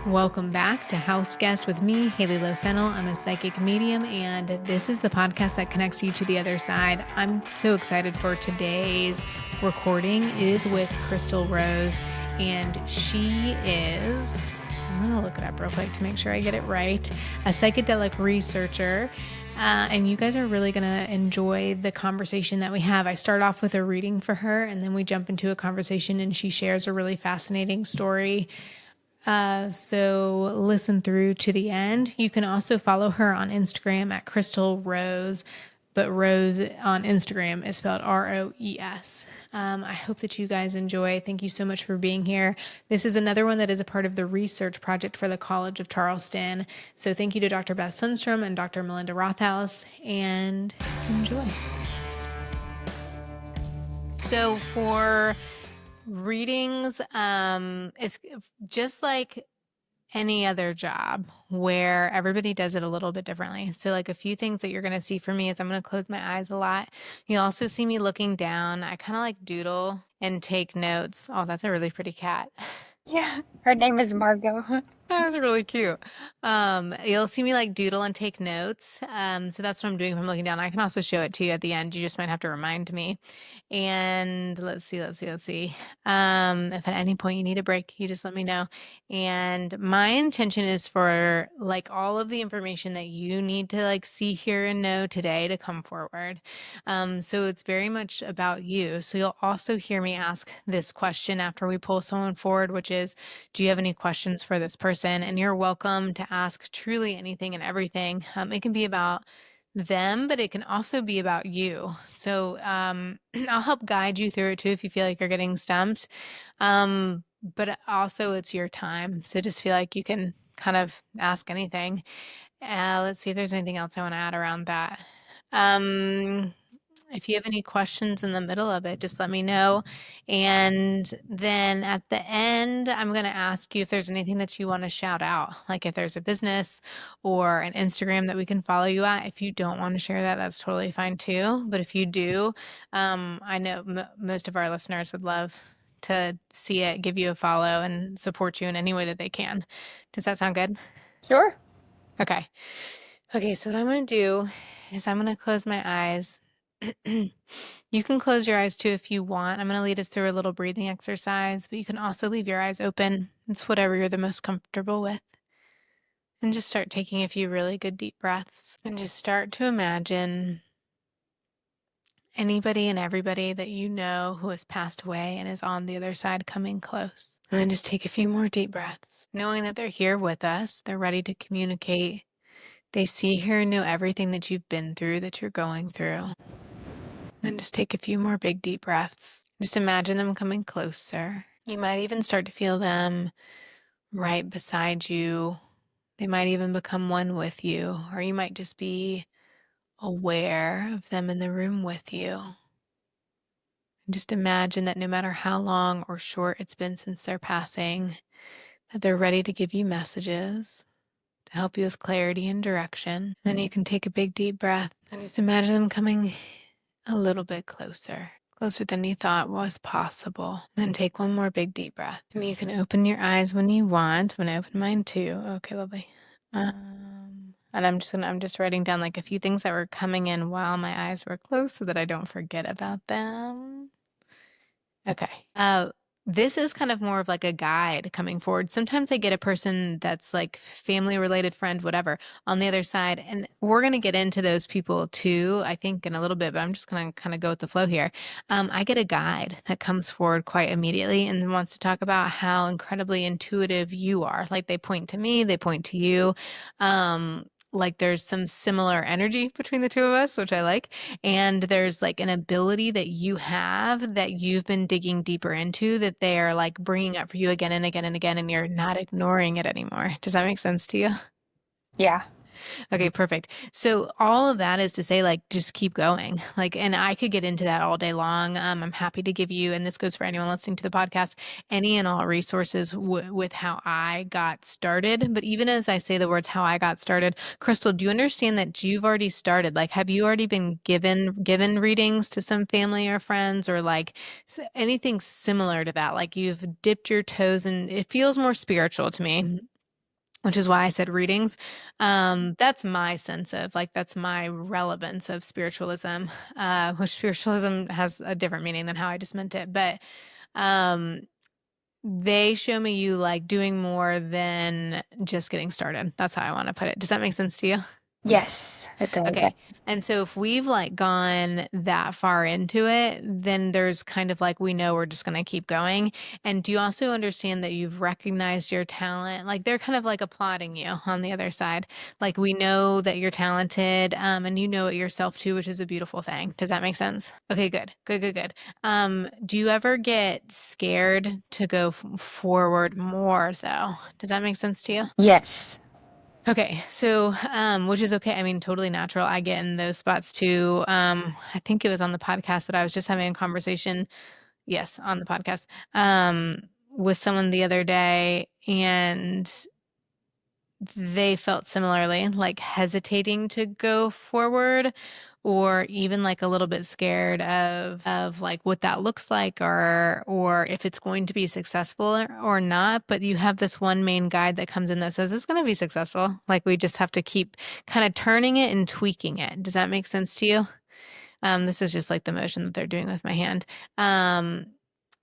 Welcome back to House Guest with me, Hailey Fennel. I'm a psychic medium, and this is the podcast that connects you to the other side. I'm so excited for today's recording. It is with Crystal Roes, and she is, I'm going to look it up real quick to make sure I get it right, a psychedelic researcher. And you guys are really going to enjoy the conversation that we have. I start off with a reading for her, and then we jump into a conversation, and she shares a really fascinating story. So listen through to the end. You can also follow her on Instagram at Crystal Roes, but Rose on Instagram is spelled Roes. I hope that you guys enjoy. Thank you so much for being here. This is another one that is a part of the research project for the College of Charleston. So thank you to Dr. Beth Sundstrom and Dr. Melinda Rothaus, and enjoy. So for readings, it's just like any other job where everybody does it a little bit differently. So like a few things that you're going to see from me is I'm going to close my eyes a lot. You also see me looking down. I kind of like doodle and take notes. Oh, that's a really pretty cat. Yeah, her name is Margot. That was really cute. You'll see me like doodle and take notes. So that's what I'm doing if I'm looking down. I can also show it to you at the end. You just might have to remind me. And let's see. If at any point you need a break, you just let me know. And my intention is for like all of the information that you need to like see, hear, and know today to come forward. So it's very much about you. So you'll also hear me ask this question after we pull someone forward, which is, do you have any questions for this person? And you're welcome to ask truly anything and everything. It can be about them, but it can also be about you. So I'll help guide you through it too if you feel like you're getting stumped. But also it's your time. So just feel like you can kind of ask anything. Let's see if there's anything else I want to add around that. If you have any questions in the middle of it, just let me know. And then at the end, I'm going to ask you if there's anything that you want to shout out, like if there's a business or an Instagram that we can follow you at. If you don't want to share that, that's totally fine too. But if you do, I know most of our listeners would love to see it, give you a follow, and support you in any way that they can. Does that sound good? Sure. Okay. Okay, so what I'm going to do is I'm going to close my eyes. You can close your eyes too if you want. I'm going to lead us through a little breathing exercise, but you can also leave your eyes open. It's whatever you're the most comfortable with. And just start taking a few really good deep breaths. And just start to imagine anybody and everybody that you know who has passed away and is on the other side coming close. And then just take a few more deep breaths, knowing that they're here with us. They're ready to communicate. They see, hear, and know everything that you've been through, that you're going through. Then just take a few more big deep breaths. Just imagine them coming closer. You might even start to feel them right beside you. They might even become one with you, or you might just be aware of them in the room with you. And just imagine that no matter how long or short it's been since their passing, that they're ready to give you messages to help you with clarity and direction. Then you can take a big deep breath and just imagine them coming a little bit closer than you thought was possible. Then take one more big deep breath. And you can open your eyes when you want. I'm gonna open mine too. Okay, lovely. And I'm just writing down like a few things that were coming in while my eyes were closed so that I don't forget about them. Okay. This is kind of more of like a guide coming forward. Sometimes I get a person that's like family related, friend, whatever, on the other side. And we're going to get into those people too, I think, in a little bit, but I'm just going to kind of go with the flow here. I get a guide that comes forward quite immediately and wants to talk about how incredibly intuitive you are. Like they point to me, they point to you. Like there's some similar energy between the two of us, which I like. And there's like an ability that you have that you've been digging deeper into that they are like bringing up for you again and again and again, and you're not ignoring it anymore. Does that make sense to you? Yeah. Okay, perfect. So all of that is to say, like, just keep going. Like, and I could get into that all day long. I'm happy to give you, and this goes for anyone listening to the podcast, any and all resources with how I got started. But even as I say the words "how I got started," Crystal, do you understand that you've already started? Like, have you already been given readings to some family or friends, or like anything similar to that? Like, you've dipped your toes, and it feels more spiritual to me. which is why I said readings. That's my sense of like that's my relevance of spiritualism, which spiritualism has a different meaning than how I just meant it. But um, they show me you like doing more than just getting started. That's how I want to put it. Does that make sense to you? Yes, it does. Okay. And so if we've like gone that far into it, then there's kind of like we know we're just going to keep going. And do you also understand that you've recognized your talent? Like they're kind of like applauding you on the other side. Like we know that you're talented, and you know it yourself too, which is a beautiful thing. Does that make sense? Okay, good. Good, good, good. Do you ever get scared to go forward more though? Does that make sense to you? Yes. Okay, so which is okay. I mean, totally natural. I get in those spots too. I think it was on the podcast, but I was just having a conversation, yes, on the podcast, with someone the other day, and they felt similarly, like hesitating to go forward or even like a little bit scared of like what that looks like or if it's going to be successful or not. But you have this one main guide that comes in that says it's going to be successful. Like we just have to keep kind of turning it and tweaking it. Does that make sense to you? This is just like the motion that they're doing with my hand. Um,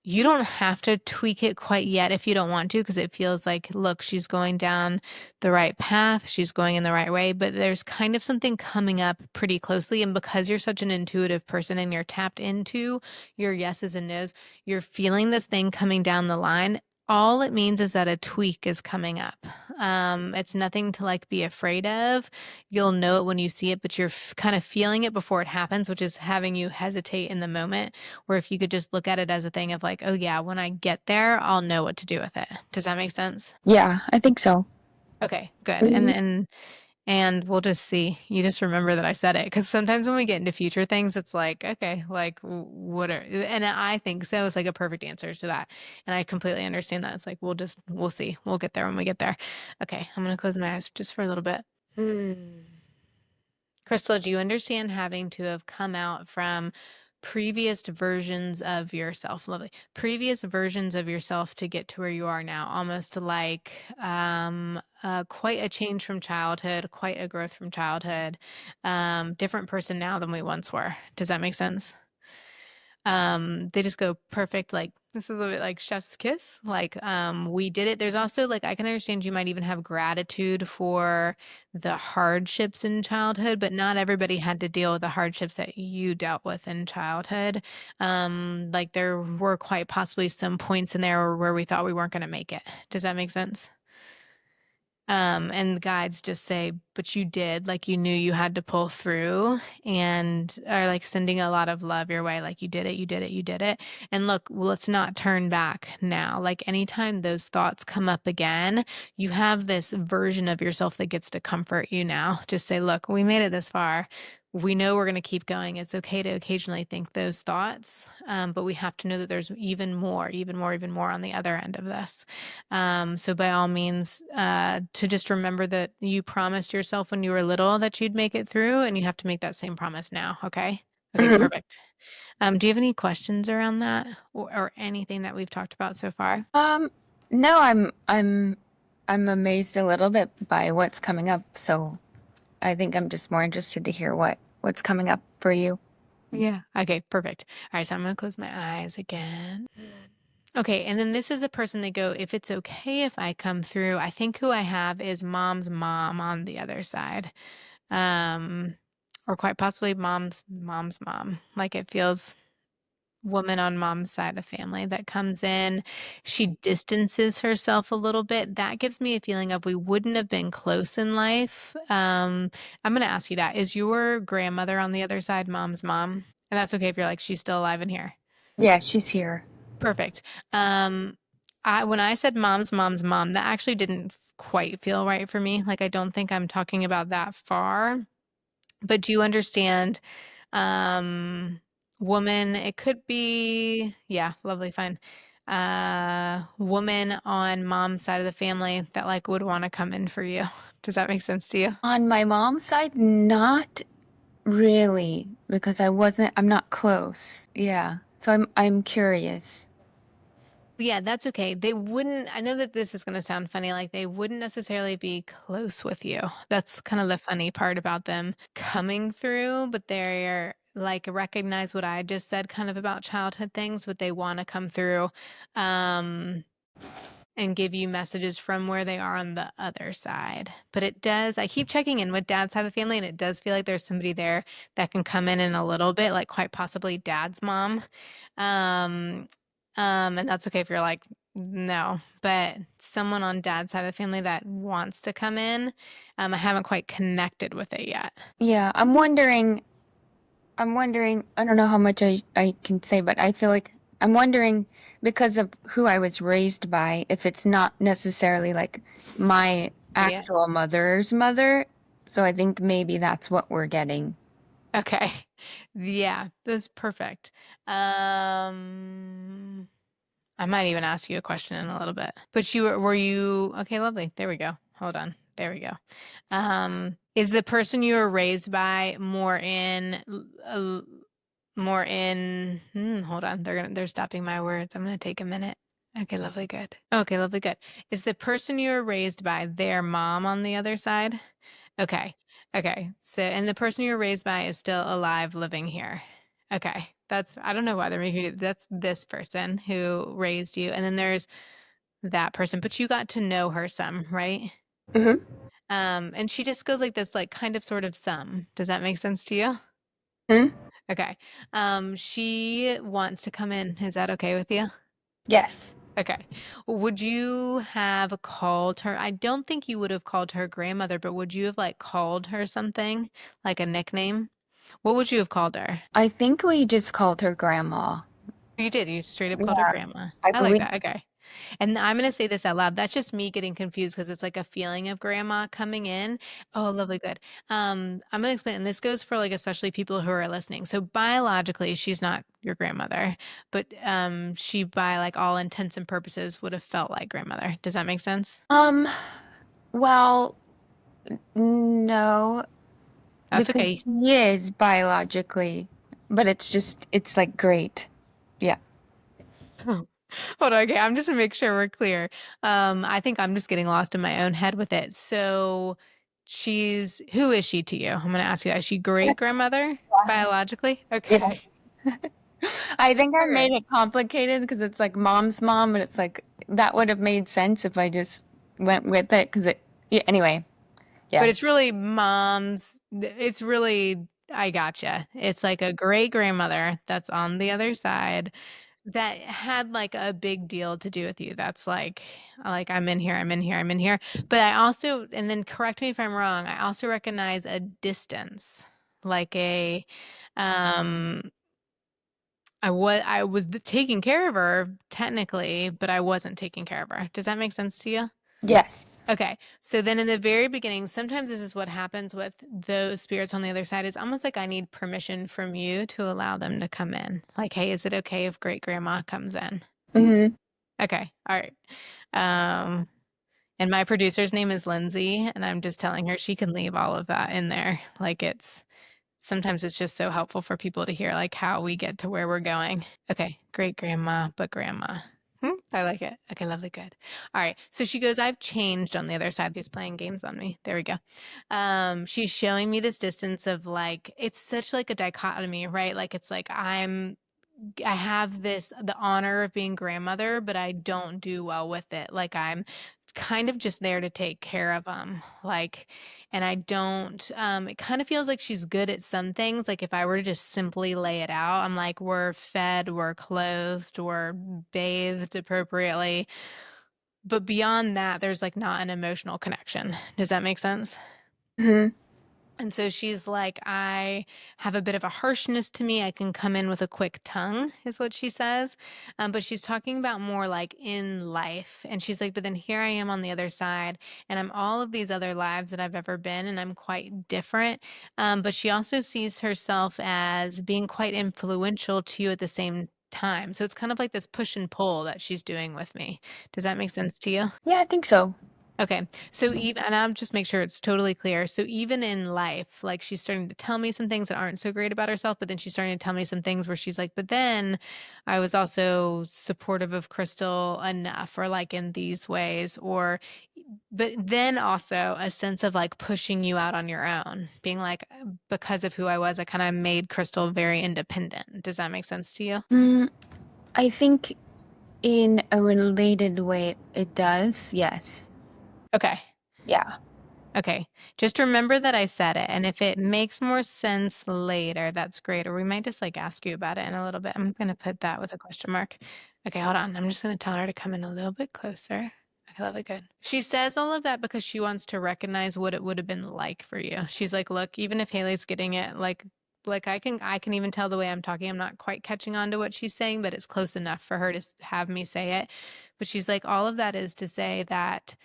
you don't have to tweak it quite yet if you don't want to, because it feels like, look, she's going down the right path. She's going in the right way, but there's kind of something coming up pretty closely. And because you're such an intuitive person and you're tapped into your yeses and nos, you're feeling this thing coming down the line. All it means is that a tweak is coming up. It's nothing to like be afraid of. You'll know it when you see it, but you're kind of feeling it before it happens, which is having you hesitate in the moment. Where if you could just look at it as a thing of like, oh yeah, when I get there, I'll know what to do with it. Does that make sense? Yeah, I think so. Okay, good. And Mhm. and we'll just see. You just remember that I said it because sometimes when we get into future things, it's like, okay, like what are, and I think so. It's like a perfect answer to that. And I completely understand that. It's like, we'll see. We'll get there when we get there. Okay, I'm gonna close my eyes just for a little bit. Crystal, do you understand having to have come out from previous versions of yourself? Lovely. Previous versions of yourself to get to where you are now, almost like quite a change from childhood, quite a growth from childhood, different person now than we once were. Does that make sense? They just go perfect, like this is a bit like chef's kiss. Like, we did it. There's also like I can understand you might even have gratitude for the hardships in childhood, but not everybody had to deal with the hardships that you dealt with in childhood. Like there were quite possibly some points in there where we thought we weren't going to make it. Does that make sense? And the guides just say, but you did, like you knew you had to pull through and are like sending a lot of love your way. Like you did it, you did it, you did it. And look, let's not turn back now. Like anytime those thoughts come up again, you have this version of yourself that gets to comfort you now. Just say, look, we made it this far. We know we're going to keep going. It's okay to occasionally think those thoughts, but we have to know that there's even more, even more, even more on the other end of this. So by all means, to just remember that you promised yourself when you were little that you'd make it through, and you have to make that same promise now. Okay. Okay, Mhm. perfect. Do you have any questions around that or anything that we've talked about so far? Um, no, I'm amazed a little bit by what's coming up, so I think I'm just more interested to hear what's coming up for you. Yeah. Okay, perfect. All right, so I'm gonna close my eyes again. Okay, and then this is a person they go, if it's okay if I come through, I think who I have is mom's mom on the other side. Um, or quite possibly mom's mom. Like it feels woman on mom's side of family that comes in. She distances herself a little bit. That gives me a feeling of we wouldn't have been close in life. I'm going to ask you that. Is your grandmother on the other side mom's mom? And that's okay if you're like, she's still alive in here. Yeah, she's here. Perfect. Um, when I said mom's mom, that actually didn't quite feel right for me. Like, I don't think I'm talking about that far. But do you understand? Um, woman, it could be, yeah, lovely, fine. Woman on mom's side of the family that like would want to come in for you. Does that make sense to you? On my mom's side, not really, because I'm not close. Yeah. So I'm curious. Yeah, that's okay. They wouldn't, I know that this is going to sound funny, like they wouldn't necessarily be close with you. That's kind of the funny part about them coming through, but they're like recognize what I just said kind of about childhood things, but they want to come through. Um, and give you messages from where they are on the other side. But it does, I keep checking in with dad's side of the family, and it does feel like there's somebody there that can come in a little bit, like quite possibly dad's mom. Um, and that's okay if you're like, no, but someone on dad's side of the family that wants to come in, I haven't quite connected with it yet. Yeah, I'm wondering, I don't know how much I can say, but I feel like I'm wondering because of who I was raised by, if it's not necessarily like my Yeah. actual mother's mother. So I think maybe that's what we're getting. Okay. Yeah, that's perfect. Um, I might even ask you a question in a little bit. But were you, okay, lovely. There we go. Hold on. There we go. Is the person you were raised by hold on. They're stopping my words. I'm gonna take a minute. Okay, lovely, good. Okay, lovely, good. Is the person you were raised by their mom on the other side? Okay. Okay. So, and the person you were raised by is still alive, living here. Okay. I don't know why they're making it, that's this person who raised you. And then there's that person, but you got to know her some, right? Mm-hmm. And she just goes like this, like kind of sort of some. Does that make sense to you? Hmm. Okay. She wants to come in. Is that okay with you? Yes. Okay. Would you have called her? I don't think you would have called her grandmother, but would you have like called her something, like a nickname? What would you have called her? I think we just called her grandma. You did. You straight up called her Yeah, grandma. I I like believe. that. Okay. And I'm going to say this out loud. That's just me getting confused because it's like a feeling of grandma coming in. Oh, lovely. Good. I'm going to explain. And this goes for like, especially people who are listening. So biologically, she's not your grandmother, but she, by like all intents and purposes, would have felt like grandmother. Does that make sense? Um, well, no, That's because okay. she is biologically, but it's like great. Yeah. Hold on. Okay. I'm just to make sure we're clear. I think I'm just getting lost in my own head with it. So who is she to you? I'm going to ask you that. Is she great grandmother biologically? Yeah. Okay. I think I Okay. made it complicated because it's like mom's mom, and it's like that would have made sense if I just went with it because yeah, anyway, But it's yes. really it's really, I gotcha. It's like a great grandmother that's on the other side that had like a big deal to do with you. That's like I'm in here, I'm in here, I'm in here. But I also, and then correct me if I'm wrong, I also recognize a distance, like um, I was taking care of her technically, but I wasn't taking care of her. Does that make sense to you? Yes. Okay. So then in the very beginning, sometimes this is what happens with those spirits on the other side. It's almost like I need permission from you to allow them to come in. Like, hey, is it okay if great grandma comes in? Mm-hmm. Okay. All right. Um, and my producer's name is Lindsay, and I'm just telling her she can leave all of that in there. Like sometimes it's just so helpful for people to hear like how we get to where we're going. Okay, great grandma, but grandma. I like it. Okay, lovely, good. All right. So she goes, I've changed on the other side. Who's playing games on me? There we go. She's showing me this distance of like, it's such like a dichotomy, right? Like it's like I have the honor of being grandmother, but I don't do well with it. Like I'm kind of just there to take care of them. Like, and I don't, it kind of feels like she's good at some things. Like if I were to just simply lay it out, I'm like, we're fed, we're clothed, we're bathed appropriately. But beyond that, there's like not an emotional connection. Does that make sense? Mm-hmm. And so she's like, I have a bit of a harshness to me. I can come in with a quick tongue, is what she says. But she's talking about more like in life. And she's like, but then here I am on the other side, and I'm all of these other lives that I've ever been, and I'm quite different. But she also sees herself as being quite influential to you at the same time. So it's kind of like this push and pull that she's doing with me. Does that make sense to you? Yeah, I think so. Okay. So even, and I'll just make sure it's totally clear. So even in life, like she's starting to tell me some things that aren't so great about herself, but then she's starting to tell me some things where she's like, but then I was also supportive of Crystal enough, or like in these ways, or, but then also a sense of like pushing you out on your own, being like, because of who I was, I kind of made Crystal very independent. Does that make sense to you? Mm, I think in a related way, it does. Yes. Okay. Yeah. Okay, just remember that I said it, and if it makes more sense later, that's great. Or we might just like ask you about it in a little bit. I'm gonna put that with a question mark. Okay, hold on. I'm just gonna tell her to come in a little bit closer. Okay, lovely, good. She says all of that because she wants to recognize what it would have been like for you. She's like, look, even if Hailey's getting it, like I can even tell the way I'm talking. I'm not quite catching on to what she's saying, but it's close enough for her to have me say it. But she's like, all of that is to say that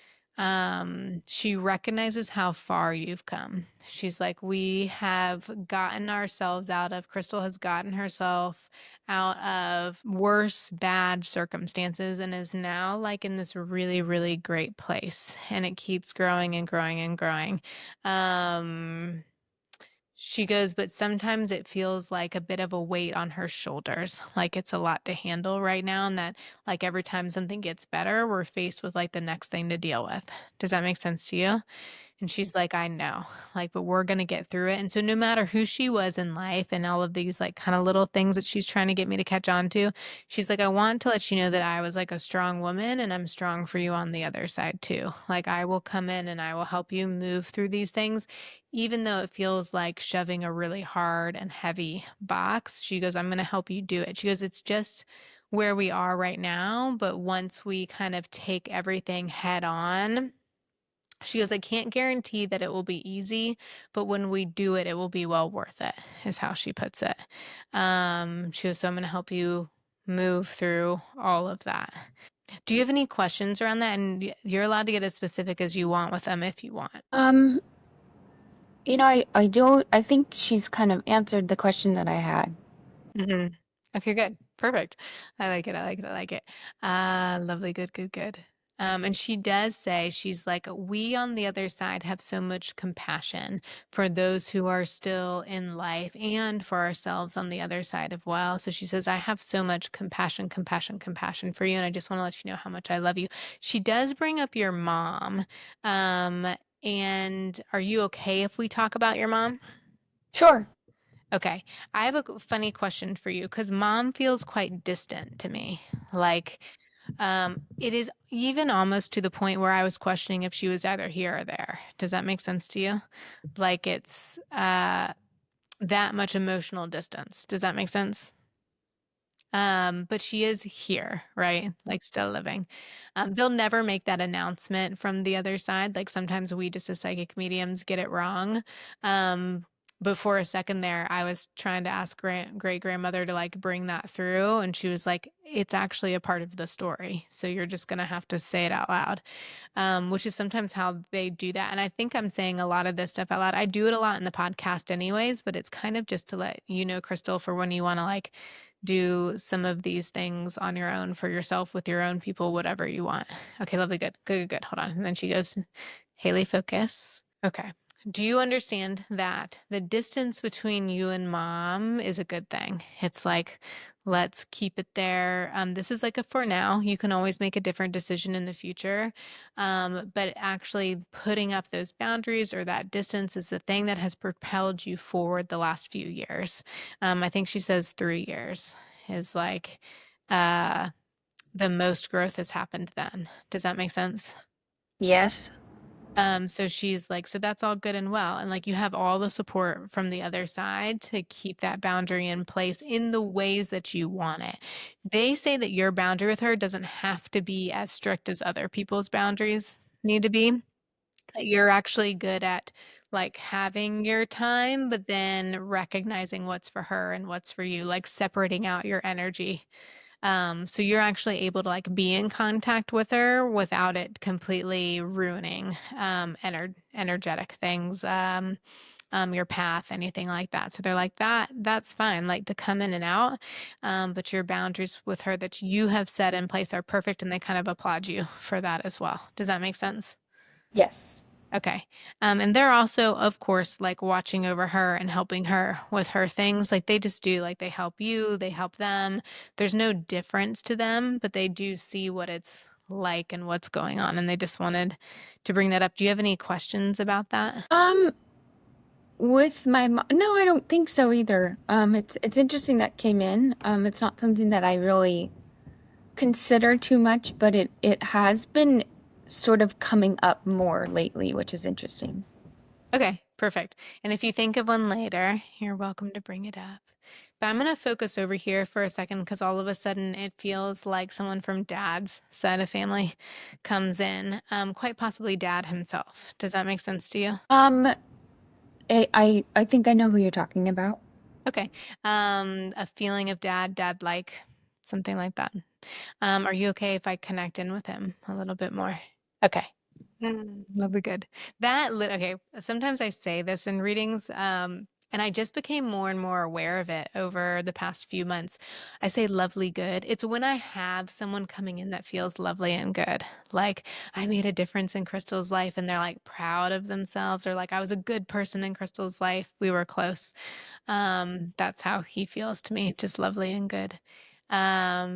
she recognizes how far you've come. She's like, we have gotten ourselves out of, Crystal has gotten herself out of worse, bad circumstances and is now like in this really, really great place. And it keeps growing and growing and growing. Um, she goes, but sometimes it feels like a bit of a weight on her shoulders, like it's a lot to handle right now, and that like every time something gets better, we're faced with like the next thing to deal with. Does that make sense to you? And she's like, I know, like, but we're going to get through it. And so, no matter who she was in life and all of these, like, kind of little things that she's trying to get me to catch on to, she's like, I want to let you know that I was like a strong woman and I'm strong for you on the other side, too. Like, I will come in and I will help you move through these things, even though it feels like shoving a really hard and heavy box. She goes, I'm going to help you do it. She goes, it's just where we are right now. But once we kind of take everything head on, she goes, I can't guarantee that it will be easy, but when we do it, it will be well worth it, is how she puts it. She goes, so I'm going to help you move through all of that. Do you have any questions around that? And you're allowed to get as specific as you want with them if you want. Um, I don't, I think she's kind of answered the question that I had. Hmm. Okay, good. Perfect. I like it. I like it. I like it. Lovely. Good, good, good. And she does say, she's like, we on the other side have so much compassion for those who are still in life and for ourselves on the other side as well. So she says, I have so much compassion, compassion, compassion for you. And I just want to let you know how much I love you. She does bring up your mom. Um, and are you okay if we talk about your mom? Sure. Okay, I have a funny question for you because mom feels quite distant to me. Like, it is even almost to the point where I was questioning if she was either here or there. Does that make sense to you? Like, it's that much emotional distance. Does that make sense? But she is here, right? Like still living. They'll never make that announcement from the other side. Like sometimes we just as psychic mediums get it wrong. Um, but for a second there, I was trying to ask great grandmother to like bring that through, and she was like, "It's actually a part of the story, so you're just gonna have to say it out loud." Which is sometimes how they do that. And I think I'm saying a lot of this stuff out loud. I do it a lot in the podcast, anyways, but it's kind of just to let you know, Crystal, for when you want to like do some of these things on your own for yourself with your own people, whatever you want. Okay, lovely, good, good, good, good. Hold on. And then she goes, Hailey, focus. Okay. Do you understand that the distance between you and mom is a good thing? It's like, let's keep it there. This is like a for now. You can always make a different decision in the future. But actually putting up those boundaries or that distance is the thing that has propelled you forward the last few years. I think she says 3 years is like uh, the most growth has happened then. Does that make sense? Yes. So she's like, so that's all good and well. And like you have all the support from the other side to keep that boundary in place in the ways that you want it. They say that your boundary with her doesn't have to be as strict as other people's boundaries need to be. That you're actually good at like having your time, but then recognizing what's for her and what's for you, like separating out your energy. So you're actually able to like be in contact with her without it completely ruining energetic things, your path, anything like that. So they're like that's fine, like to come in and out. But your boundaries with her that you have set in place are perfect and they kind of applaud you for that as well. Does that make sense? Yes. Okay. And they're also, of course, like watching over her and helping her with her things. Like they just do, like they help you, they help them. There's no difference to them, but they do see what it's like and what's going on. And they just wanted to bring that up. Do you have any questions about that? Um, with my no, I don't think so either. It's interesting that came in. It's not something that I really consider too much, but it has been sort of coming up more lately, which is interesting. Okay, perfect. And if you think of one later, you're welcome to bring it up. But I'm going to focus over here for a second because all of a sudden it feels like someone from dad's side of family comes in, quite possibly dad himself. Does that make sense to you? Um, I think I know who you're talking about. Okay. A feeling of dad like, something like that. Are you okay if I connect in with him a little bit more? Okay. Lovely good. Okay, sometimes I say this in readings, and I just became more and more aware of it over the past few months. I say lovely good. It's when I have someone coming in that feels lovely and good. Like I made a difference in Crystal's life and they're like proud of themselves, or like I was a good person in Crystal's life. We were close. That's how he feels to me, just lovely and good.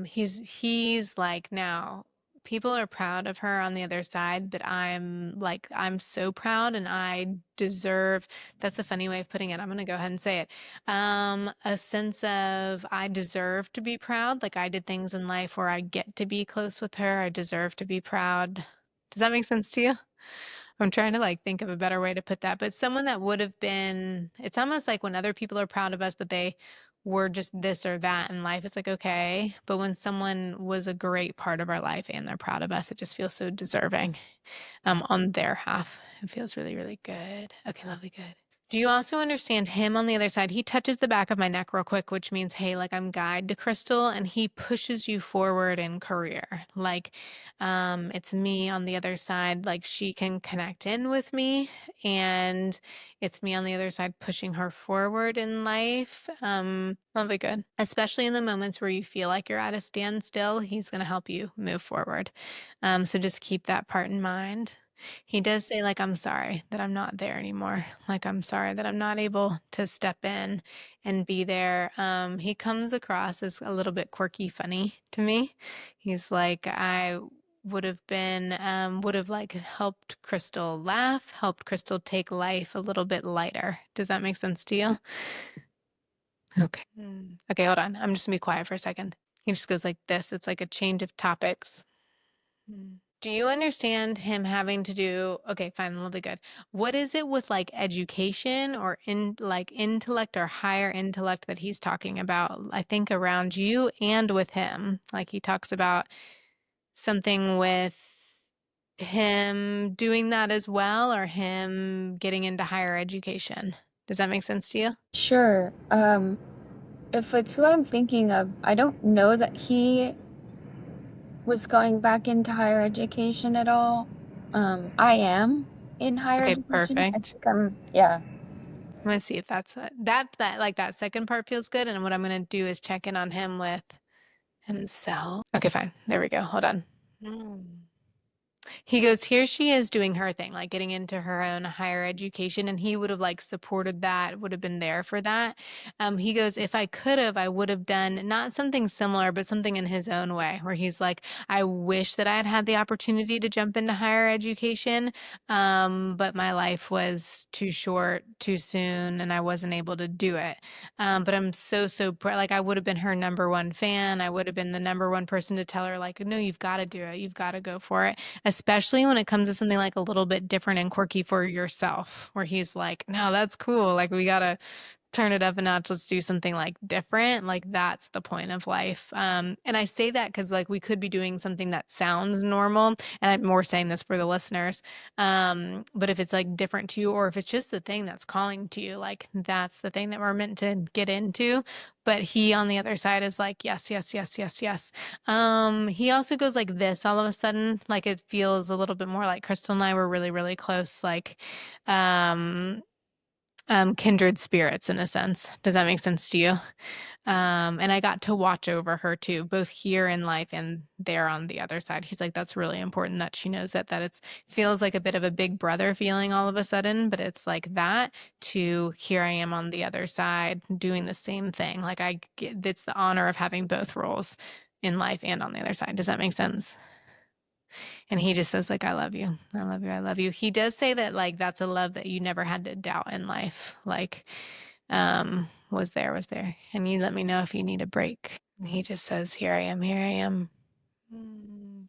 He's like now people are proud of her on the other side, but I'm so proud and I deserve, that's a funny way of putting it. I'm gonna go ahead and say it. A sense of I deserve to be proud. Like I did things in life where I get to be close with her. I deserve to be proud. Does that make sense to you? I'm trying to like think of a better way to put that, but someone that would have been, it's almost like when other people are proud of us, but they were just this or that in life, it's like, okay. But when someone was a great part of our life and they're proud of us, it just feels so deserving, on their half. It feels really, really good. Okay, lovely, good. Do you also understand him on the other side? He touches the back of my neck real quick, which means, hey, like I'm guide to Crystal, and he pushes you forward in career. Like, it's me on the other side, like she can connect in with me, and it's me on the other side pushing her forward in life. That'll be good. Especially in the moments where you feel like you're at a standstill, he's gonna help you move forward. So just keep that part in mind. He does say, like, I'm sorry that I'm not there anymore. Like, I'm sorry that I'm not able to step in and be there. He comes across as a little bit quirky, funny to me. He's like, I would have like helped Crystal laugh, helped Crystal take life a little bit lighter. Does that make sense to you? Okay. Okay, hold on. I'm just gonna be quiet for a second. He just goes like this. It's like a change of topics. Do you understand him having to do, okay, fine, lovely, good. What is it with like education or in like intellect or higher intellect that he's talking about? I think around you and with him. Like he talks about something with him doing that as well or him getting into higher education. Does that make sense to you? Sure. If it's who I'm thinking of, I don't know that he was going back into higher education at all. I am in higher Okay, education. I perfect. think yeah. I'm gonna see if that's that like that second part feels good. And what I'm gonna do is check in on him with himself. Okay, fine. There we go. Hold on. He goes, here she is doing her thing, like getting into her own higher education, and he would have like supported that, would have been there for that. He goes, if I could have, I would have done not something similar, but something in his own way, where he's like, I wish that I had had the opportunity to jump into higher education, but my life was too short, too soon, and I wasn't able to do it. But I'm so proud. Like I would have been her number one fan. I would have been the number one person to tell her, like, no, you've got to do it. You've got to go for it, especially when it comes to something like a little bit different and quirky for yourself, where he's like, no, that's cool. Like, we gotta turn it up a notch. Let's do something like different. Like, that's the point of life. And I say that because, like, we could be doing something that sounds normal. And I'm more saying this for the listeners. But if it's like different to you, or if it's just the thing that's calling to you, like, that's the thing that we're meant to get into. But he on the other side is like, yes, yes, yes, yes, yes. He also goes like this all of a sudden, like it feels a little bit more like Crystal and I were really, really close. Like, kindred spirits in a sense. Does that make sense to you? And I got to watch over her too, both here in life and there on the other side. He's like, that's really important that she knows that it's feels like a bit of a big brother feeling all of a sudden, but it's like that to here I am on the other side doing the same thing. Like it's the honor of having both roles in life and on the other side. Does that make sense? And he just says like, I love you. I love you. I love you. He does say that like that's a love that you never had to doubt in life. Like, was there. And you let me know if you need a break. And he just says, here I am, here I am.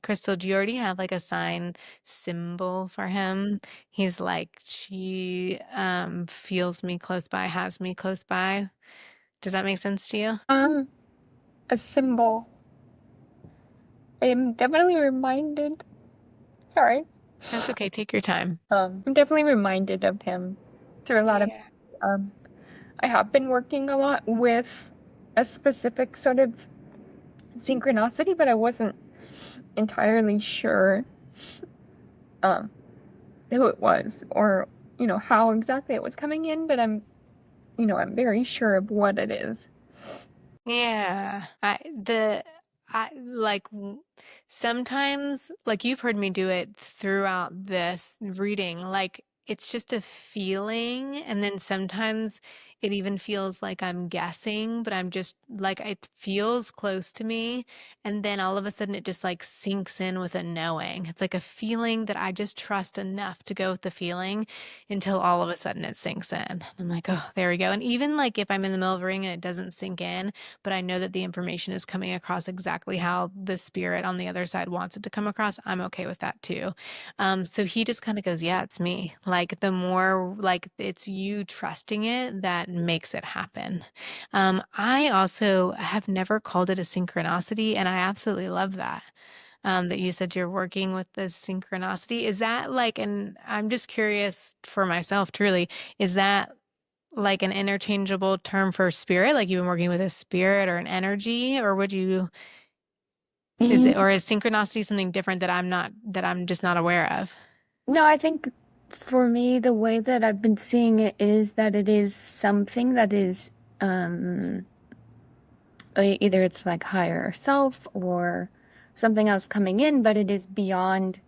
Crystal, do you already have like a sign symbol for him? He's like, she feels me close by, has me close by. Does that make sense to you? A symbol. I am definitely reminded. Sorry. That's okay. Take your time. I'm definitely reminded of him through a lot of. Yeah. I have been working a lot with a specific sort of synchronicity, but I wasn't entirely sure who it was or how exactly it was coming in. But I'm very sure of what it is. Yeah. I like sometimes like you've heard me do it throughout this reading. Like it's just a feeling and then sometimes it even feels like I'm guessing, but I'm just like it feels close to me and then all of a sudden it just like sinks in with a knowing. It's like a feeling that I just trust enough to go with the feeling until all of a sudden it sinks in. I'm like, "Oh, there we go." And even like if I'm in the middle of a ring and it doesn't sink in, but I know that the information is coming across exactly how the spirit on the other side wants it to come across. I'm okay with that too. So he just kind of goes, yeah, it's me. Like the more like it's you trusting it that makes it happen. I also have never called it a synchronicity, and I absolutely love that. That you said you're working with this synchronicity. Is that like, and I'm just curious for myself, truly, is that like an interchangeable term for spirit? Like you've been working with a spirit or an energy, or would you, is Mm, it, or is synchronicity something different that I'm just not aware of? No, I think for me, the way that I've been seeing it is that it is something that is um, either it's like higher self or something else coming in, but it is beyond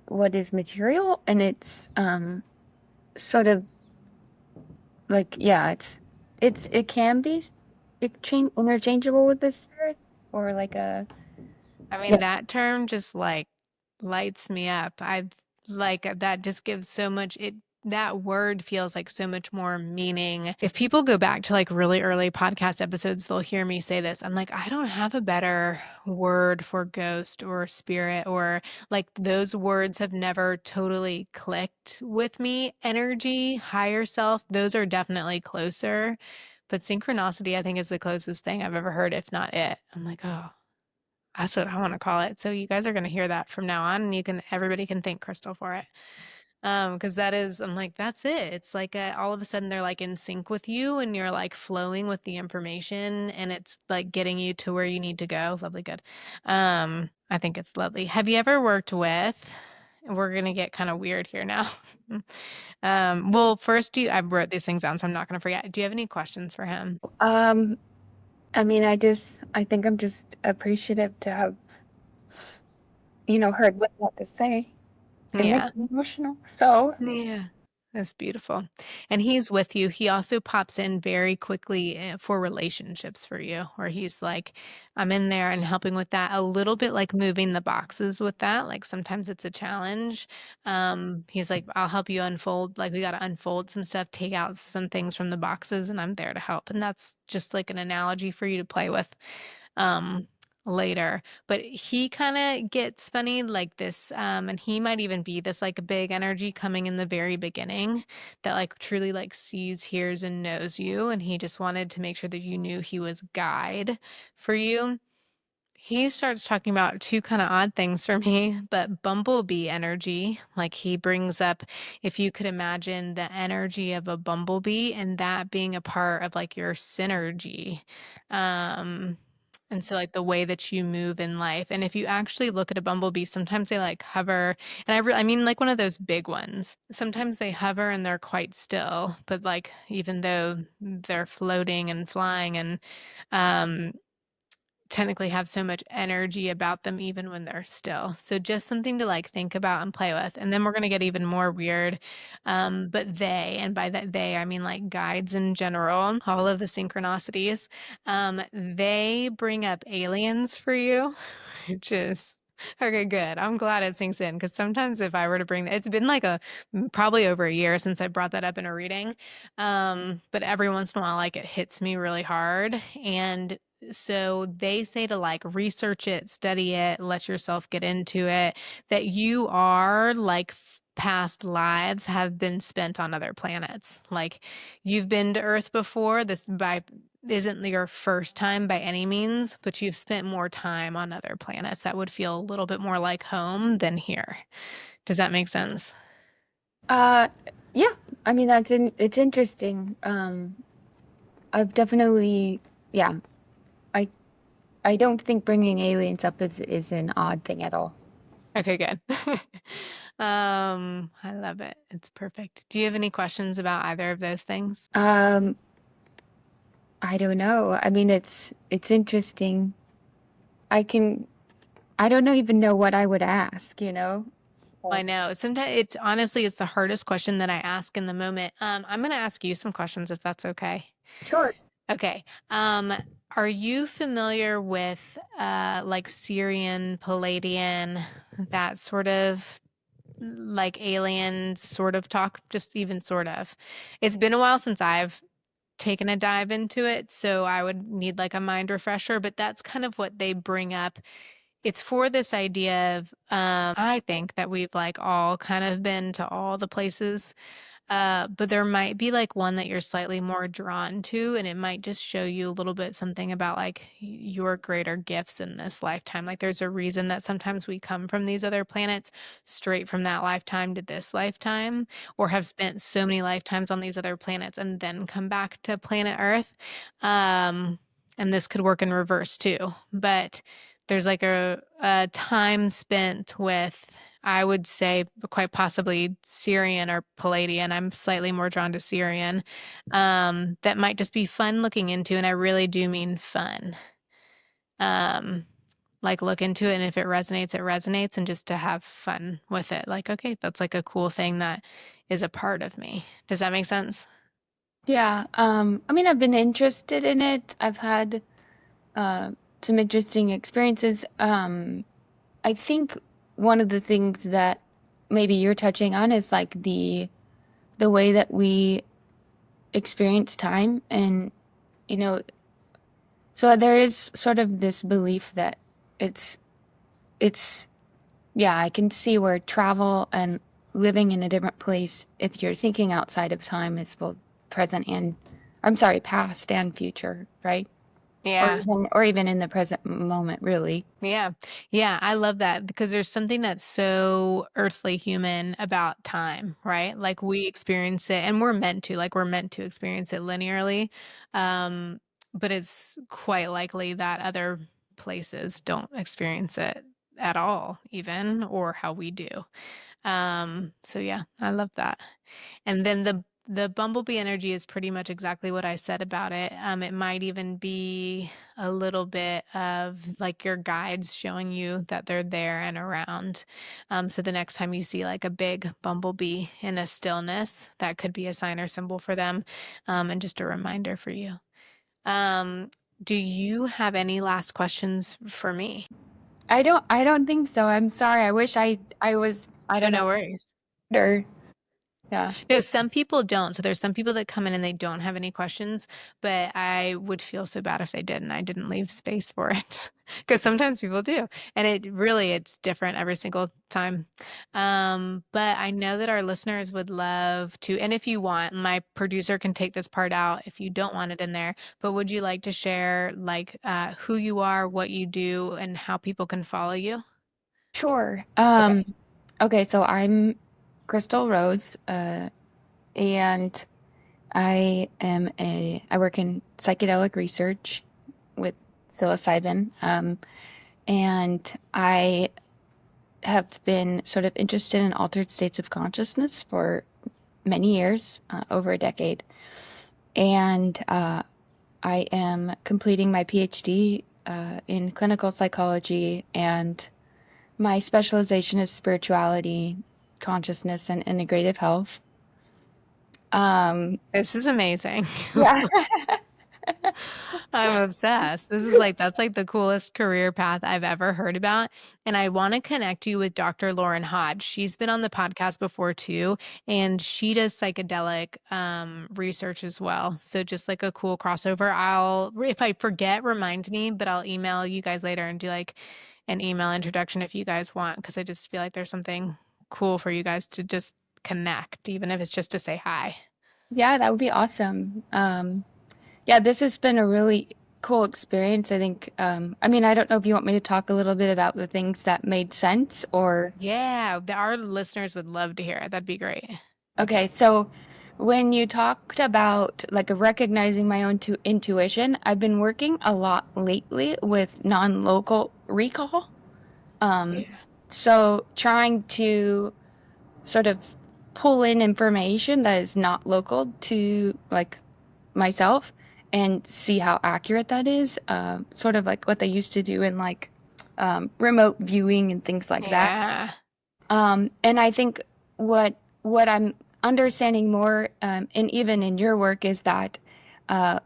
what is material, and it's sort of like yeah, it can be interchangeable with the spirit or like a I mean, yeah. that term just like lights me up. I like that just gives so much that word feels like so much more meaning. If people go back to like really early podcast episodes, they'll hear me say this. I'm like, I don't have a better word for ghost or spirit or like those words have never totally clicked with me. Energy, higher self, those are definitely closer. But synchronicity, I think, is the closest thing I've ever heard, if not it. I'm like, oh, that's what I want to call it. So you guys are going to hear that from now on, and everybody can thank Crystal for it. Because that is, I'm like, that's it. It's like all of a sudden they're like in sync with you, and you're like flowing with the information, and it's like getting you to where you need to go. Lovely, good. I think it's lovely. Have you ever worked with? We're gonna get kind of weird here now. Well, first, I wrote these things down, so I'm not gonna forget. Do you have any questions for him? Um, I mean, I think I'm just appreciative to have heard what you had to say. It makes Yeah. me emotional. So, Yeah, that's beautiful. And he's with you. He also pops in very quickly for relationships for you, where he's like, I'm in there and helping with that a little bit, like moving the boxes with that. Like sometimes it's a challenge. He's like, I'll help you unfold. Like we got to unfold some stuff, take out some things from the boxes, and I'm there to help. And that's just like an analogy for you to play with. Um, later, but he kind of gets funny like this, and he might even be this like big energy coming in the very beginning that like truly like sees, hears, and knows you, and he just wanted to make sure that you knew he was guide for you. He starts talking about two kind of odd things for me, but bumblebee energy, like he brings up if you could imagine the energy of a bumblebee and that being a part of like your synergy. Um, And so like the way that you move in life. And if you actually look at a bumblebee, sometimes they like hover, and I mean like one of those big ones. Sometimes they hover and they're quite still, but like even though they're floating and flying and um technically have so much energy about them even when they're still. So just something to like think about and play with. And then we're going to get even more weird. But they, and by that they, I mean like guides in general, all of the synchronicities, they bring up aliens for you, which is okay, good. I'm glad it sinks in because sometimes if I were to bring, it's been like probably over a year since I brought that up in a reading. But every once in a while, like it hits me really hard. And so they say to like research it, study it, let yourself get into it, that you are like past lives have been spent on other planets. Like you've been to Earth before. This by isn't your first time by any means, but you've spent more time on other planets that would feel a little bit more like home than here. Does that make sense? Uh, yeah. I mean, it's interesting. I've definitely, yeah. I I don't think bringing aliens up is an odd thing at all. Okay, good. I love it. It's perfect. Do you have any questions about either of those things? Um, I don't know. I mean, it's interesting. I can I don't know even know what I would ask, you know? I know. Sometimes it's honestly it's the hardest question that I ask in the moment. I'm going to ask you some questions if that's okay. Sure. Okay. Are you familiar with like Syrian, Palladian, that sort of like alien sort of talk, just even sort of. It's been a while since I've taken a dive into it, so I would need like a mind refresher, but that's kind of what they bring up. It's for this idea of, I think that we've like all kind of been to all the places, but there might be like one that you're slightly more drawn to, and it might just show you a little bit something about like your greater gifts in this lifetime. Like there's a reason that sometimes we come from these other planets straight from that lifetime to this lifetime, or have spent so many lifetimes on these other planets and then come back to planet Earth. Um, and this could work in reverse too, but there's like a time spent with I would say quite possibly Syrian or Palladian. I'm slightly more drawn to Syrian. That might just be fun looking into, and I really do mean fun. Um, like look into it, and if it resonates, and just to have fun with it. Like, okay, that's like a cool thing that is a part of me. Does that make sense? Yeah. I mean, I've been interested in it. I've had uh some interesting experiences. I think one of the things that maybe you're touching on is like the way that we experience time and you know, so there is sort of this belief that it's it's yeah, I can see where travel and living in a different place, if you're thinking outside of time, is both present and, I'm sorry, past and future, right? Yeah. Or even in the present moment, really. Yeah. Yeah, I love that because there's something that's so earthly human about time, right? Like we experience it and we're meant to experience it linearly. Um, but it's quite likely that other places don't experience it at all, even, or how we do. So yeah, I love that. And then the bumblebee energy is pretty much exactly what I said about it. It might even be a little bit of like your guides showing you that they're there and around. So the next time you see like a big bumblebee in a stillness, that could be a sign or symbol for them, and just a reminder for you. Um, do you have any last questions for me? I don't think so. I'm sorry. I wish I was, I Oh, don't know, no worries. better. Yeah. No, some people don't. So there's some people that come in and they don't have any questions, but I would feel so bad if they did and I didn't leave space for it. Because sometimes people do. And it's different every single time. But I know that our listeners would love to, and if you want, my producer can take this part out if you don't want it in there. But would you like to share like who you are, what you do, and how people can follow you? Sure. Okay. Okay, so I'm Crystal Rose, and I work in psychedelic research with psilocybin. And I have been sort of interested in altered states of consciousness for many years, over a decade. And I am completing my PhD in clinical psychology, and my specialization is spirituality, consciousness, and integrative health. Um, This is amazing. yeah. I'm obsessed. This is like, that's like the coolest career path I've ever heard about. And I want to connect you with Dr. Lauren Hodge. She's been on the podcast before too, and she does psychedelic research as well. So just like a cool crossover. If I forget, remind me, but I'll email you guys later and do like an email introduction if you guys want, because I just feel like there's something cool for you guys to just connect, even if it's just to say hi. Yeah, that would be awesome. Yeah, this has been a really cool experience. I think, I mean, I don't know if you want me to talk a little bit about the things that made sense or, Yeah, our listeners would love to hear it. That'd be great. okay, so when you talked about like recognizing my own intuition, I've been working a lot lately with non-local recall. Um, Yeah. so trying to sort of pull in information that is not local to like myself and see how accurate that is. Sort of like what they used to do in like remote viewing and things like that. Yeah. And I think what I'm understanding more, and even in your work, is that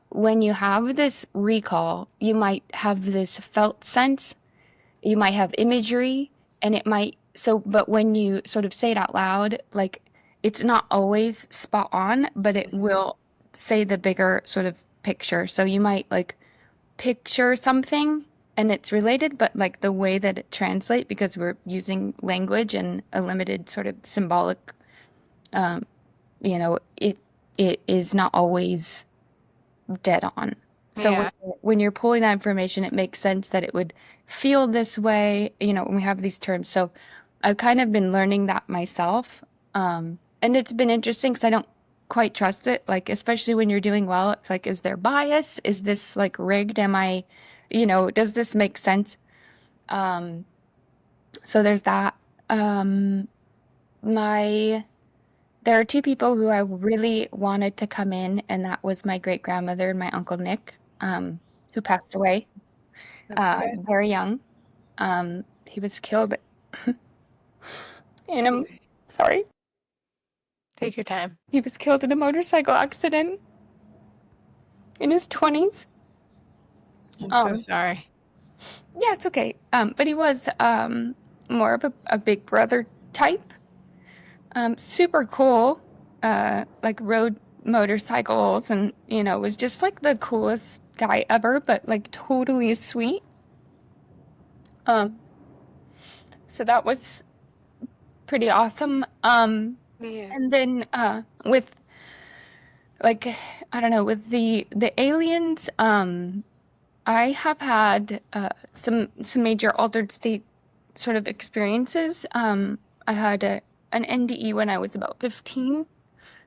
when you have this recall, you might have this felt sense, you might have imagery, and it might so. But when you sort of say it out loud, like it's not always spot on, but it Mhm. will say the bigger sort of picture. So you might like picture something and it's related, but like the way that it translates, because we're using language and a limited sort of symbolic, um, it is not always dead on. So Yeah. when you're pulling that information, it makes sense that it would feel this way, when we have these terms. So I've kind of been learning that myself. And it's been interesting because I don't quite trust it. Like, especially when you're doing well, it's like, is there bias? Is this like rigged? Does this make sense? Um, so there's that. Um, my There are two people who I really wanted to come in, and that was my great grandmother and my uncle Nick, who passed away Okay. very young. He was killed in a sorry, Take your time. he was killed in a motorcycle accident in his 20s. I'm so Um, sorry. yeah, it's okay. But he was more of a big brother type. Super cool, like rode motorcycles and, was just like the coolest guy ever, but like totally sweet. Um, so that was pretty awesome. Yeah. And then with like, I don't know, with the aliens, I have had some major altered state sort of experiences. I had an NDE when I was about 15,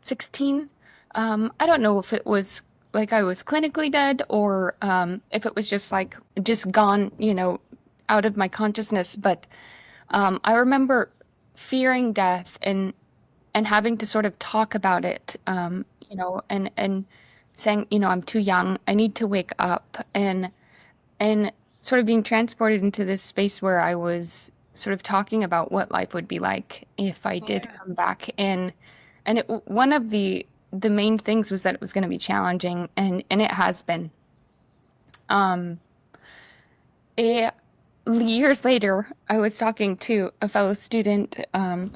16. I don't know if it was like I was clinically dead or if it was just like just gone, out of my consciousness. But I remember fearing death and having to sort of talk about it, and saying, I'm too young, I need to wake up, and sort of being transported into this space where I was sort of talking about what life would be like if I did Yeah. come back. One of the main things was that it was going to be challenging, and it has been. Um, it, Years later, I was talking to a fellow student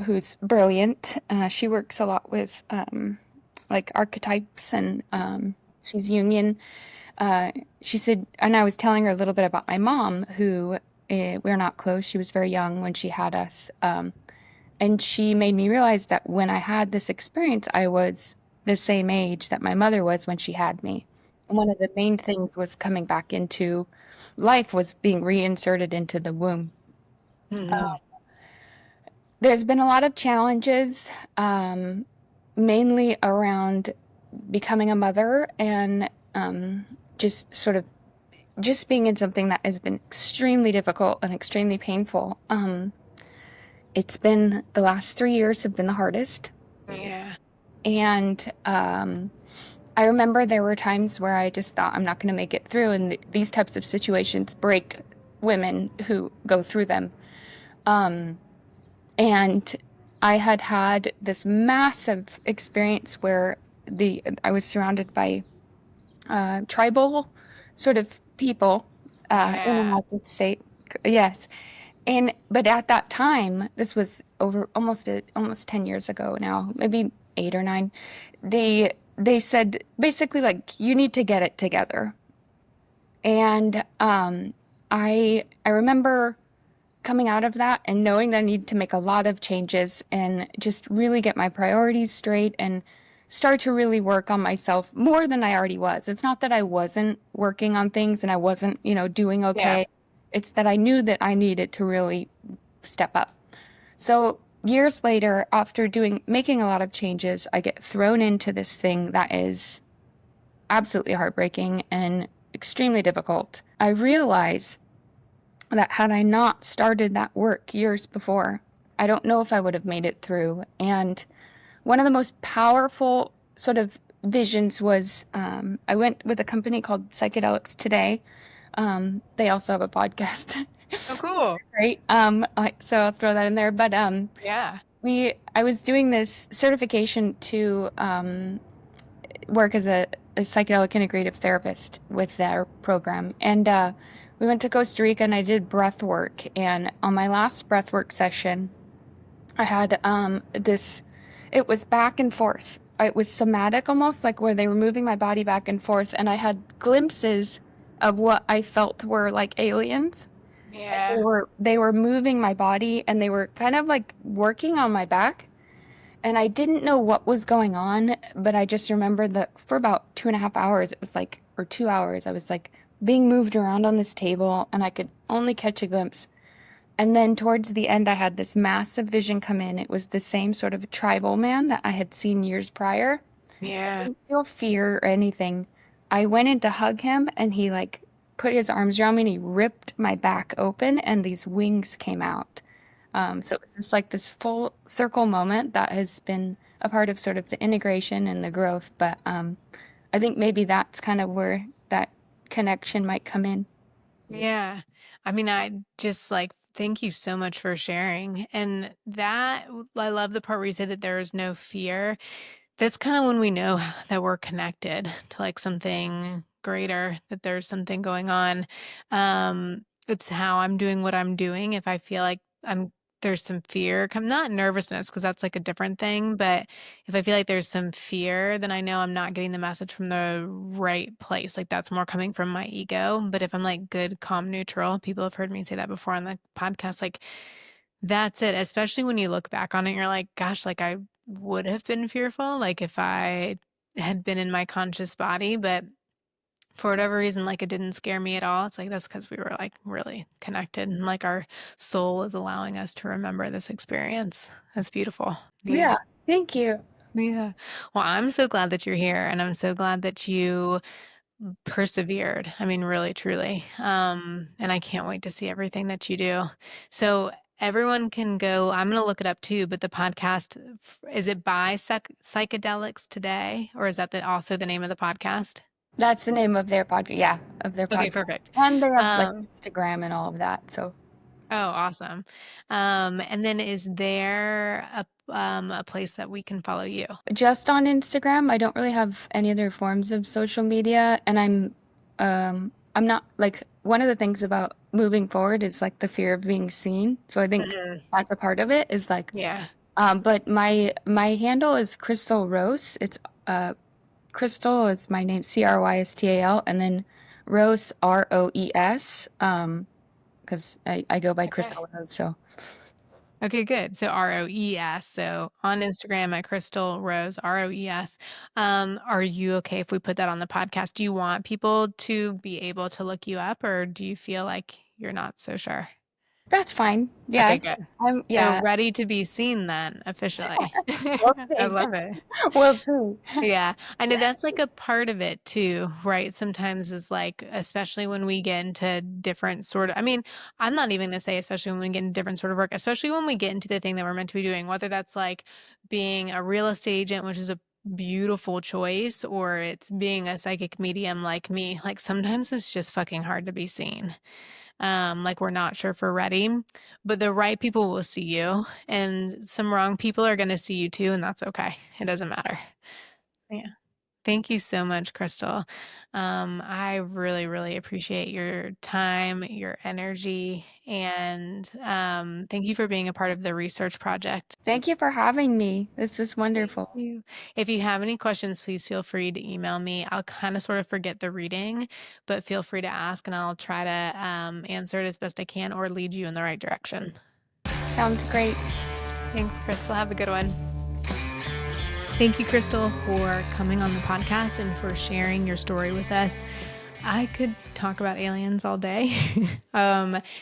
who's brilliant. She works a lot with like archetypes, and she's Jungian. She said, and I was telling her a little bit about my mom, who we're not close. She was very young when she had us. And she made me realize that when I had this experience, I was the same age that my mother was when she had me. And one of the main things was coming back into life, was being reinserted into the womb. Hmm. There's been a lot of challenges, mainly around becoming a mother and just sort of just being in something that has been extremely difficult and extremely painful. It's been the last 3 years have been the hardest. Yeah. And I remember there were times where I just thought I'm not going to make it through, and these types of situations break women who go through them. Um, and I had this massive experience where I was surrounded by tribal sort of people in an Yeah. altered state. Yes, and but at that time, this was over almost 10 years ago now, maybe 8 or 9. They said basically like you need to get it together. And I remember coming out of that and knowing that I need to make a lot of changes and just really get my priorities straight and start to really work on myself more than I already was. It's not that I wasn't working on things and I wasn't, doing Yeah. okay. It's that I knew that I needed to really step up. So years later, after making a lot of changes, I get thrown into this thing that is absolutely heartbreaking and extremely difficult. I realize that had I not started that work years before, I don't know if I would have made it through. And one of the most powerful sort of visions was I went with a company called Psychedelics Today. They also have a podcast. Oh, cool. Right. So I'll throw that in there. But Yeah. I was doing this certification to work as a psychedelic integrative therapist with their program. And we went to Costa Rica and I did breath work. And on my last breath work session, I had it was back and forth. It was somatic almost, like where they were moving my body back and forth. And I had glimpses of what I felt were like aliens. And Yeah. they were moving my body and they were kind of like working on my back. And I didn't know what was going on, but I just remember that for about 2.5 hours, it was like, or 2 hours, I was like being moved around on this table and I could only catch a glimpse. And then towards the end, I had this massive vision come in. It was the same sort of tribal man that I had seen years prior. I Yeah. didn't feel fear or anything. I went in to hug him and he like put his arms around me and he ripped my back open and these wings came out. So it was just like this full circle moment that has been a part of sort of the integration and the growth. But I think maybe that's kind of where that connection might come in. Yeah. I mean, I just like thank you so much for sharing. And that I love the part where you said that there is no fear. That's kind of when we know that we're connected to like something greater, that there's something going on. It's how I'm doing what I'm doing. If I feel like there's some fear, come not nervousness, because that's like a different thing, but if I feel like there's some fear, then I know I'm not getting the message from the right place. Like that's more coming from my ego. But if I'm like good, calm, neutral, people have heard me say that before on the podcast, like that's it. Especially when you look back on it, you're like, gosh, like I would have been fearful, like if I had been in my conscious body, but for whatever reason, like it didn't scare me at all. It's like that's because we were like really connected and like our soul is allowing us to remember this experience. That's beautiful. Yeah. Yeah, thank you. Yeah. Well, I'm so glad that you're here and I'm so glad that you persevered. I mean, really, truly. And I can't wait to see everything that you do. So everyone can go, I'm going to look it up too, but the podcast, is it by Psychedelics Today, or is that also the name of the podcast? That's the name of their podcast. Yeah, of their Okay, podcast. perfect. And they have like Um, Instagram and all of that. So oh, awesome. And then is there a place that we can follow you? just on Instagram, I don't really have any other forms of social media. And I'm not like one of the things about moving forward is like the fear of being seen. So I think Mhm. that's a part of it is like, Yeah. but my handle is Crystal Roes. It's Crystal is my name, Crystal, and then Rose, Roes, because I go by Okay. Crystal Rose. So Okay, good. So Roes. So on Instagram at Crystal Rose, Roes. Are you okay if we put that on the podcast? Do you want people to be able to look you up or do you feel like you're not so sure? That's fine. Yeah, Okay, good. So yeah, ready to be seen then, officially. we'll I see. love it. We'll see. Yeah. I know that's like a part of it too, right? Sometimes is like, especially when we get into different sort of, I mean, I'm not even going to say, especially when we get into different sort of work, especially when we get into the thing that we're meant to be doing, whether that's like being a real estate agent, which is a beautiful choice, or it's being a psychic medium like me. Like sometimes it's just fucking hard to be seen. Like we're not sure if we're ready, but the right people will see you, and some wrong people are going to see you too, and that's okay. It doesn't matter. Yeah. Thank you so much, Crystal. I really, really appreciate your time, your energy, and thank you for being a part of the research project. Thank you for having me. This was Thank wonderful. you. If you have any questions, please feel free to email me. I'll kind of sort of forget the reading, but feel free to ask and I'll try to answer it as best I can or lead you in the right direction. Sounds great. Thanks, Crystal. Have a good one. Thank you, Crystal, for coming on the podcast and for sharing your story with us. I could talk about aliens all day.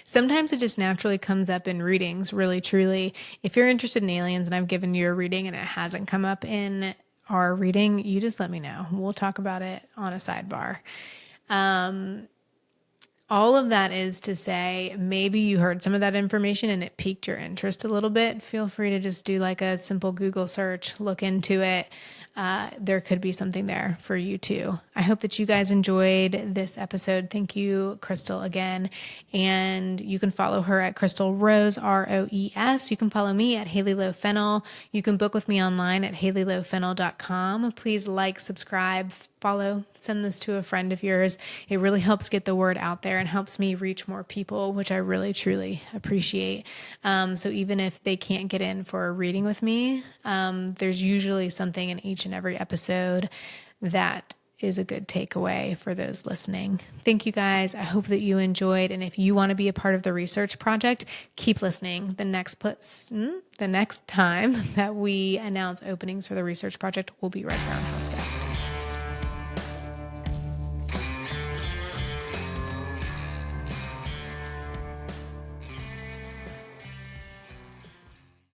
Sometimes it just naturally comes up in readings, really, truly. If you're interested in aliens and I've given you a reading and it hasn't come up in our reading, you just let me know. We'll talk about it on a sidebar. All of that is to say, maybe you heard some of that information and it piqued your interest a little bit. Feel free to just do like a simple Google search, look into it. There could be something there for you too. I hope that you guys enjoyed this episode. Thank you, Crystal, again. And you can follow her at Crystal Roes, Roes. You can follow me at Hailey Low Fennel. You can book with me online at HaileyLowFennel.com. Please like, subscribe, follow, send this to a friend of yours. It really helps get the word out there and helps me reach more people, which I really, truly appreciate. So even if they can't get in for a reading with me, there's usually something in each and every episode that is a good takeaway for those listening. Thank you guys. I hope that you enjoyed. And if you want to be a part of the research project, keep listening. The next time that we announce openings for the research project will be right here on House Guest.